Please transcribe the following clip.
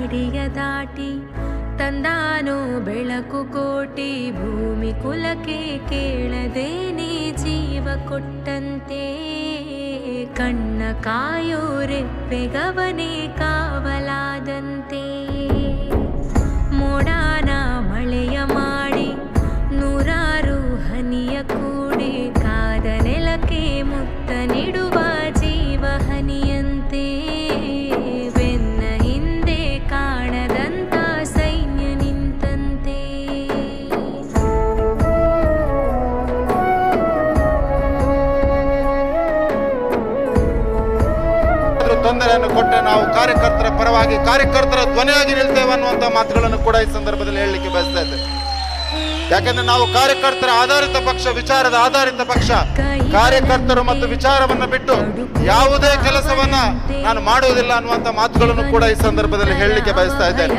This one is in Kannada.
ಗಡಿಯ ದಾಟಿ ತಂದಾನೋ ಬೆಳಕು ಕೋಟಿ ಭೂಮಿ ಕುಲಕ್ಕೆ ಕೇಳದೇನೆ ಜೀವ ಕೊಟ್ಟಂತೆ ಕಣ್ಣ ಕಾಯೋ ರೆಪ್ಪೆಗವನೇ ಕಾವಲಾದಂತೆ ಮೋಡಾನ ಮಳೆಯ ಮಾಡಿ ನೂರಾರು ಹನಿಯ ಕೂಡಿ ಕಾದ ನೆಲಕ್ಕೆ ಮುತ್ತ ನೀಡುವ ಜೀವ ಹನಿಯಂತೆ ಬೆನ್ನ ಹಿಂದೆ ಕಾಣದಂತ ಸೈನ್ಯ ನಿಂತಂತೆ ತೊಂದರೆಯನ್ನು ಕೊಟ್ಟರೆ ನಾವು ಕಾರ್ಯಕರ್ತರ ಪರವಾಗಿ ಕಾರ್ಯಕರ್ತರ ಧ್ವನಿಯಾಗಿ ನಿಲ್ತೇವೆ ಅನ್ನುವಂಥ ಮಾತುಗಳನ್ನು ಕೂಡ ಈ ಸಂದರ್ಭದಲ್ಲಿ ಹೇಳಲಿಕ್ಕೆ ಬಯಸ್ತಾ ಇದ್ದೇವೆ. ಯಾಕೆಂದ್ರೆ ನಾವು ಕಾರ್ಯಕರ್ತರ ಆಧಾರಿತ ಪಕ್ಷ, ವಿಚಾರದ ಆಧಾರಿತ ಪಕ್ಷ. ಕಾರ್ಯಕರ್ತರು ಮತ್ತು ವಿಚಾರವನ್ನು ಬಿಟ್ಟು ಯಾವುದೇ ಕೆಲಸವನ್ನ ನಾನು ಮಾಡುವುದಿಲ್ಲ ಅನ್ನುವಂಥ ಮಾತುಗಳನ್ನು ಕೂಡ ಈ ಸಂದರ್ಭದಲ್ಲಿ ಹೇಳಲಿಕ್ಕೆ ಬಯಸ್ತಾ ಇದ್ದೇನೆ.